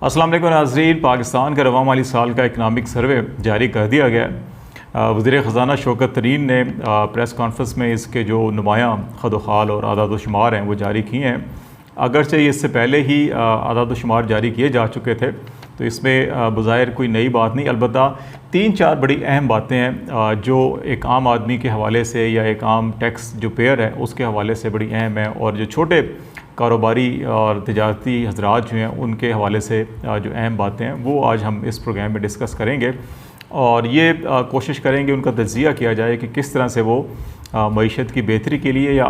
अस्सलाम वालेकुम नाज़रीन। पाकिस्तान का रवा माली साल का इकनॉमिक सर्वे जारी कर दिया गया है। वज़ीर ख़ज़ाना शौकत तरीन ने प्रेस कॉन्फ्रेंस में इसके जो नुमायाँ खदोखाल और आदाद शुमार हैं वो जारी किए हैं। अगरचे ये इससे पहले ही आदाद शुमार जारी किए जा चुके थे, तो इसमें बज़ाहिर कोई नई बात नहीं। अलबत्ता 3-4 बड़ी अहम बातें हैं जो एक आम आदमी के हवाले से या एक आम टैक्स जो पेयर है उसके हवाले से बड़ी अहम है, और जो छोटे कारोबारी और तिजारती हजरात जो हैं उनके हवाले से जो अहम बातें हैं वो आज हम इस प्रोग्राम में डिस्कस करेंगे, और ये कोशिश करेंगे उनका तज्ज़िया किया जाए कि किस तरह से वो मईशत की बेहतरी के लिए या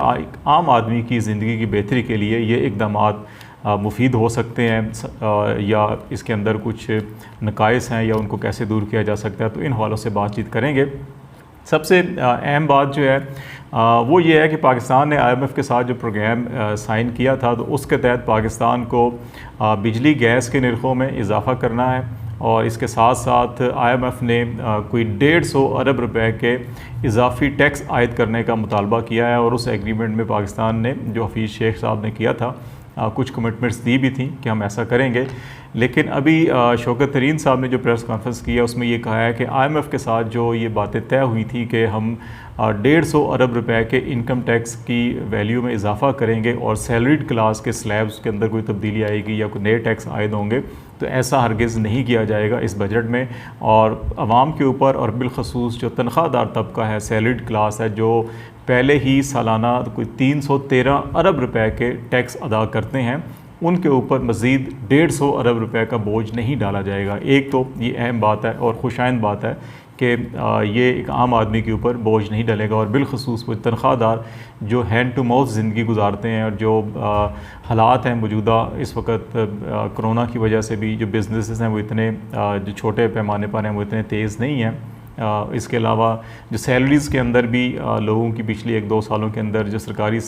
आम आदमी की ज़िंदगी की बेहतरी के लिए ये इक़दामात मुफीद हो सकते हैं या इसके अंदर कुछ नकाइस हैं या उनको कैसे दूर किया जा सकता है। तो इन हवालों से बातचीत करेंगे। सबसे अहम बात जो है वो ये है कि पाकिस्तान ने IMF के साथ जो प्रोग्राम साइन किया था, तो उसके तहत पाकिस्तान को बिजली गैस के निर्खों में इजाफ़ा करना है, और इसके साथ साथ IMF ने कोई 150 अरब रुपए के इजाफी टैक्स आयद करने का मुतालबा किया है। और उस एग्रीमेंट में पाकिस्तान ने जो हफीज़ शेख साहब ने किया था कुछ कमिटमेंट्स दी भी थी कि हम ऐसा करेंगे, लेकिन अभी शौकत तरीन साहब ने जो प्रेस कॉन्फ्रेंस की है उसमें ये कहा है कि IMF के साथ जो ये बातें तय हुई थी कि हम 150 अरब रुपए के इनकम टैक्स की वैल्यू में इजाफा करेंगे और सैलरीड क्लास के स्लैब्स के अंदर कोई तब्दीली आएगी या कोई नए टैक्स आयद होंगे, तो ऐसा हरगिज़ नहीं किया जाएगा इस बजट में। और आवाम के ऊपर और बिलखसूस जो तनख्वाहदार तबका है, सैलरीड क्लास है, जो पहले ही सालाना कोई 313 अरब रुपए के टैक्स अदा करते हैं, उनके ऊपर मज़ीद 150 अरब रुपए का बोझ नहीं डाला जाएगा। एक तो ये अहम बात है और खुशाइंद बात है कि ये एक आम आदमी के ऊपर बोझ नहीं डलेगा, और बिलखसूस वो तनख्वाहदार जो हैंड टू माउथ ज़िंदगी गुजारते हैं और जो हालात हैं मौजूदा इस वक्त कोरोना की वजह से भी जो बिज़नेसेस हैं वो इतने जो छोटे पैमाने पर हैं वो इतने तेज़ नहीं हैं। इसके अलावा जो सैलरीज़ के अंदर भी लोगों की पिछली 1-2 सालों के अंदर जो सरकारी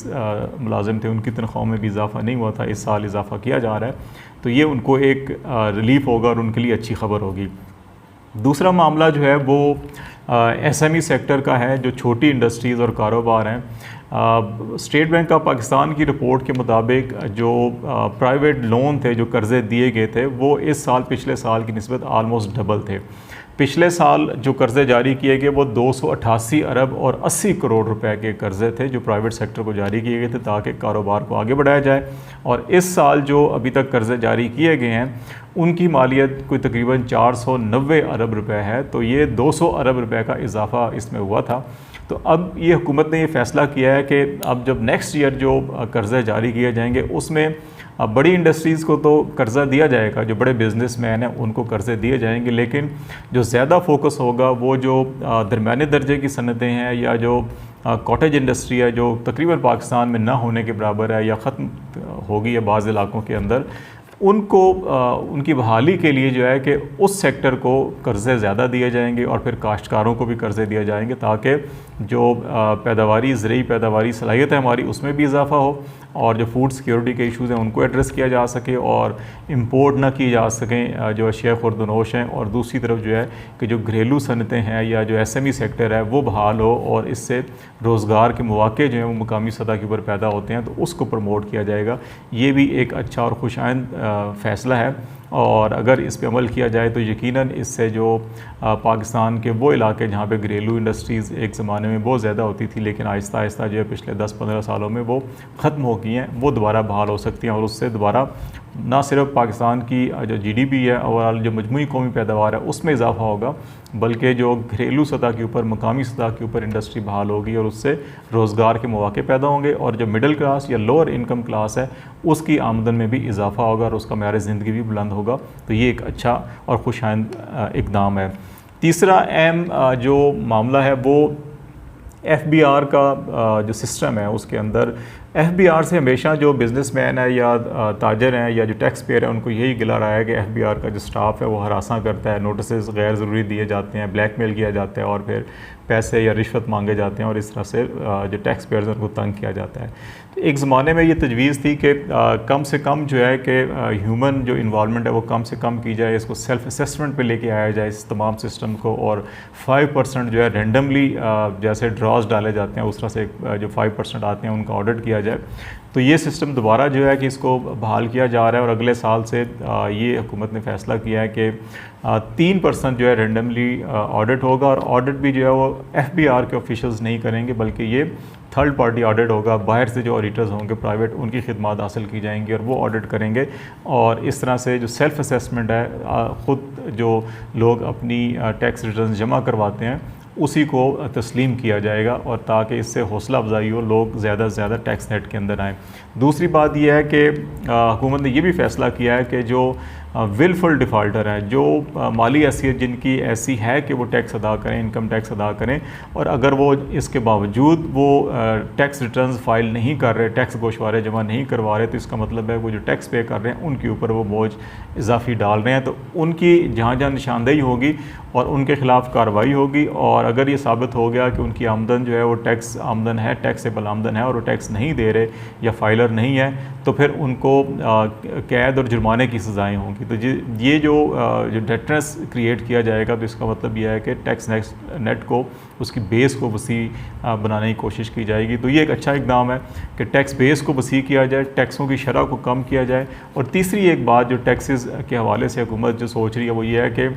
मुलाजिम थे उनकी तनख्वाहों में भी इजाफ़ा नहीं हुआ था, इस साल इजाफ़ा किया जा रहा है, तो ये उनको एक रिलीफ़ होगा और उनके लिए अच्छी खबर होगी। दूसरा मामला जो है वो SME सेक्टर का है, जो छोटी इंडस्ट्रीज़ और कारोबार हैं। स्टेट बैंक ऑफ पाकिस्तान की रिपोर्ट के मुताबिक जो प्राइवेट लोन थे, जो कर्ज़े दिए गए थे, वो इस साल पिछले साल की निस्बत आलमोस्ट डबल थे। पिछले साल जो कर्ज़े जारी किए गए वो 288 अरब और 80 करोड़ रुपए के कर्ज़े थे जो प्राइवेट सेक्टर को जारी किए गए थे ताकि कारोबार को आगे बढ़ाया जाए। और इस साल जो अभी तक कर्ज़े जारी किए गए हैं उनकी मालियत कोई तकरीबन 490 अरब रुपए है, तो ये 200 अरब रुपए का इजाफ़ा इसमें हुआ था। तो अब ये हुकूमत ने ये फ़ैसला किया है कि अब जब नेक्स्ट ईयर जो कर्ज़े जारी किए जाएंगे उसमें अब बड़ी इंडस्ट्रीज़ को तो कर्ज़ा दिया जाएगा, जो बड़े बिज़नेसमैन हैं उनको कर्ज़े दिए जाएंगे, लेकिन जो ज़्यादा फोकस होगा वो जो दरमियाने दर्जे की सनतें हैं या जो कॉटेज इंडस्ट्री है जो तकरीबन पाकिस्तान में ना होने के बराबर है या ख़त्म होगी है बाज़ इलाकों के अंदर, उनको उनकी बहाली के लिए जो है कि उस सेक्टर को कर्ज़े ज़्यादा दिए जाएंगे और फिर काश्तकारों को भी कर्ज़े दिए जाएंगे ताकि जो पैदावारी ज़रूरी पैदावारी सलाहियत है हमारी उसमें भी इजाफ़ा हो, और जो फूड सिक्योरिटी के इश्यूज़ हैं उनको एड्रेस किया जा सके और इंपोर्ट ना की जा सकें जो अशिया खुर्दनोश हैं, और दूसरी तरफ जो है कि जो घरेलू सनतें हैं या जो SME सेक्टर है वो बहाल हो और इससे रोज़गार के मौके जो हैं वो मुकामी सतह के ऊपर पैदा होते हैं, तो उसको प्रमोट किया जाएगा। ये भी एक अच्छा और खुशाइंद फ़ैसला है, और अगर इस पे अमल किया जाए तो यकीनन इससे जो पाकिस्तान के वो इलाके जहाँ पे घरेलू इंडस्ट्रीज़ एक ज़माने में बहुत ज़्यादा होती थी लेकिन आहिस्ता आहिस्ता जो है पिछले 10-15 सालों में वो ख़त्म हो गई हैं, वो दोबारा बहाल हो सकती हैं, और उससे दोबारा ना सिर्फ पाकिस्तान की जो GDP है ओवरऑल जो मजमूई कौमी पैदावार है उसमें इजाफा होगा, बल्कि जो घरेलू सतह के ऊपर मुकामी सतह के ऊपर इंडस्ट्री बहाल होगी और उससे रोज़गार के मौके पैदा होंगे, और जो मिडिल क्लास या लोअर इनकम क्लास है उसकी आमदन में भी इजाफा होगा और उसका मेयार ज़िंदगी भी बुलंद होगा। तो ये एक अच्छा और खुशाइंद इक़दाम है। तीसरा अहम जो मामला है वो FBR का जो सिस्टम है उसके अंदर FBR से हमेशा जो बिज़नेसमैन है या ताजर हैं या जो टैक्स पेयर है उनको यही गिला रहा है कि FBR का जो स्टाफ है वो हरासा करता है, नोटिस गैर ज़रूरी दिए जाते हैं, ब्लैकमेल किया जाता है और फिर पैसे या रिश्वत मांगे जाते हैं और इस तरह से जो टैक्स पेयर्स हैं उनको तंग किया जाता है। तो एक ज़माने में ये तजवीज़ थी कि कम से कम जो है कि ह्यूमन जो इन्वॉल्वमेंट है वो कम से कम की जाए, इसको सेल्फ असेसमेंट पे लेके आया जाए इस तमाम सिस्टम को, और 5% जो है रेंडमली जैसे ड्रॉज डाले जाते हैं उस तरह से जो 5% आते हैं उनका ऑडिट किया जाए। तो ये सिस्टम दोबारा जो है कि इसको बहाल किया जा रहा है और अगले साल से ये हुकूमत ने फ़ैसला किया है कि 3% जो है रेंडमली ऑडिट होगा, और ऑडिट भी जो है वो FBR के ऑफिशियल्स नहीं करेंगे बल्कि ये थर्ड पार्टी ऑडिट होगा। बाहर से जो ऑडिटर्स होंगे प्राइवेट, उनकी खिदमत हासिल की जाएंगी और वो ऑडिट करेंगे। और इस तरह से जो सेल्फ़ असेसमेंट है, ख़ुद जो लोग अपनी टैक्स रिटर्न जमा करवाते हैं उसी को तस्लीम किया जाएगा, और ताकि इससे हौसला अफजाई हो, लोग ज़्यादा से ज़्यादा टैक्स नेट के अंदर आएँ। दूसरी बात यह है कि हुकूमत ने यह भी फ़ैसला किया है कि जो विलफुल डिफ़ाल्टर हैं, जो माली हैसियत जिनकी ऐसी है कि वो टैक्स अदा करें, इनकम टैक्स अदा करें, और अगर वो इसके बावजूद वो टैक्स रिटर्न्स फाइल नहीं कर रहे, टैक्स गोशवारे जमा नहीं करवा रहे, तो इसका मतलब है वो जो टैक्स पे कर रहे हैं उनके ऊपर वो बोझ इजाफी डाल रहे हैं। तो उनकी जहाँ जहाँ निशानदेही होगी और उनके ख़िलाफ़ कार्रवाई होगी, और अगर ये साबित हो गया कि उनकी आमदन जो है वो टैक्स आमदन है, टैक्सेबल आमदन है, और वो टैक्स नहीं दे रहे या फाइलर नहीं है, तो फिर उनको कैद और जुर्माने की सज़ाएँ होंगी। तो ये जो डेटरेंस क्रिएट किया जाएगा, तो इसका मतलब यह है कि टैक्स नेट को, उसकी बेस को वसी बनाने की कोशिश की जाएगी। तो ये एक अच्छा इकदाम है कि टैक्स बेस को वसी किया जाए, टैक्सों की शरह को कम किया जाए। और तीसरी एक बात जो टैक्सेस के हवाले से हुकूमत जो सोच रही है वो ये है कि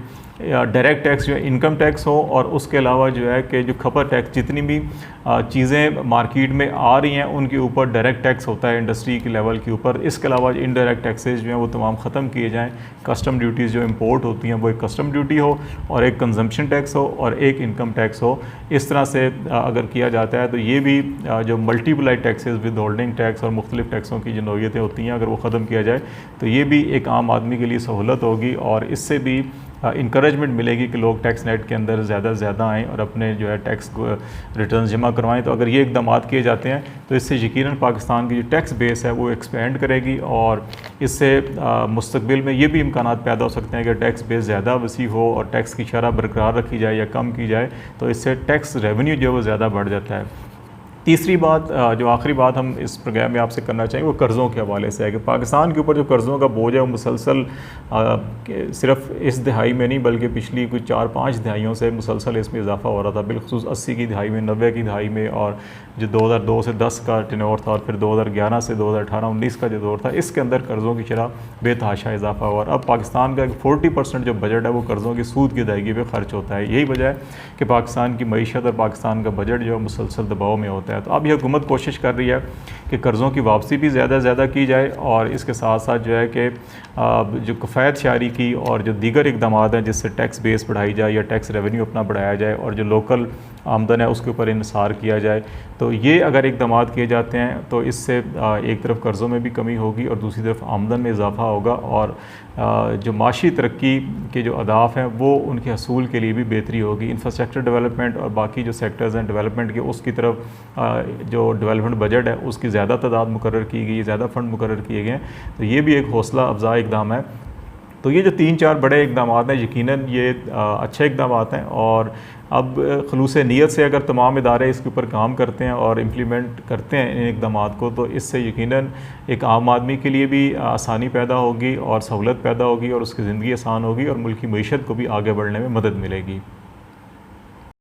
डायरेक्ट टैक्स जो है इनकम टैक्स हो, और उसके अलावा जो है कि जो खपर टैक्स, जितनी भी चीज़ें मार्केट में आ रही हैं उनके ऊपर डायरेक्ट टैक्स होता है इंडस्ट्री के लेवल के ऊपर। इसके अलावा इनडायरेक्ट टैक्सेस जो हैं वो तमाम ख़त्म किए जाएँ। कस्टम ड्यूटीज़ जो इंपोर्ट होती हैं वो एक कस्टम ड्यूटी हो, और एक कंजम्पशन टैक्स हो, और एक इनकम टैक्स हो। इस तरह से अगर किया जाता है तो ये भी जो multiply taxes, with holding tax और मुख्तलिफ टैक्सों की जो नौयतें होती हैं, अगर वो ख़त्म किया जाए तो ये भी एक आम आदमी के लिए सहूलत होगी, और इससे भी इंकरेजमेंट मिलेगी कि लोग टैक्स नेट के अंदर ज़्यादा से ज़्यादा आएँ और अपने जो है टैक्स रिटर्न जमा करवाएं। तो अगर ये इक़दाम किए जाते हैं तो इससे यकीनन पाकिस्तान की जो टैक्स बेस है वो एक्सपेंड करेगी, और इससे मुस्तक़बिल में ये भी इम्कानात पैदा हो सकते हैं कि टैक्स बेस ज़्यादा वसी हो और टैक्स की शरह बरकरार रखी जाए या कम की जाए, तो इससे टैक्स रेवेन्यू जो है वो ज़्यादा बढ़ जाता है। तीसरी बात, जो आखिरी बात हम इस प्रोग्राम में आपसे करना चाहेंगे वो कर्ज़ों के हवाले से है कि पाकिस्तान के ऊपर जो कर्ज़ों का बोझ है वो मुसलसल सिर्फ इस दिहाई में नहीं बल्कि पिछली कुछ 4-5 दिहाइयों से मुसलसल इसमें इजाफा हो रहा था, बिलखुसूस 80 की दिहाई में, 90 की दिहाई में, और जो 2002 से 10 का टेन्योर था, और फिर 2011 से 2018-19 का जो दौर था, इसके अंदर कर्ज़ों की शरह बेतहाशा इजाफा हुआ। और अब पाकिस्तान का 40% जो बजट है वो कर्ज़ों की सूद की अदायगी पर खर्च होता है। यही वजह है कि पाकिस्तान की मईशत और पाकिस्तान का बजट जो है मुसलसल दबाव में होता है। तो अब यह हुकूमत कोशिश कर रही है कि कर्ज़ों की वापसी भी ज़्यादा से ज़्यादा की जाए, और इसके साथ साथ जो है कि जो कफ़ायत शारी की और जो दीगर इक़दाम हैं जिससे टैक्स बेस बढ़ाई जाए या टैक्स रेवेन्यू अपना बढ़ाया जाए, और जो लोकल आमदन है उसके ऊपर इन्हिसार किया जाए। तो ये अगर इक़दाम किए जाते हैं तो इससे एक तरफ कर्ज़ों में भी कमी होगी और दूसरी तरफ आमदन में इजाफा होगा, और जो माशी तरक्की के जो अहदाफ हैं वो उनके हसूल के लिए भी बेहतरी होगी। इंफ्रास्ट्रक्चर डेवलपमेंट और बाकी जो सेक्टर्स हैं डेवलपमेंट के, उसकी तरफ जो डेवलपमेंट बजट है उसकी ज़्यादा तादाद मुकर्रर की गई, ज़्यादा फ़ंड मुकर्रर किए गए हैं। तो ये भी एक हौसला अफजा इक़दाम है। तो ये जो 3-4 बड़े इक़दाम हैं यकीनन ये अच्छे इक़दाम हैं, और अब खलूस नीयत से अगर तमाम इदारे इसके ऊपर काम करते हैं और इम्प्लीमेंट करते हैं इन इक़दाम को, तो इससे यकीनन एक आम आदमी के लिए भी आसानी पैदा होगी और सहूलत पैदा होगी, और उसकी ज़िंदगी आसान होगी, और मुल्क की मईशत को भी आगे बढ़ने में मदद मिलेगी।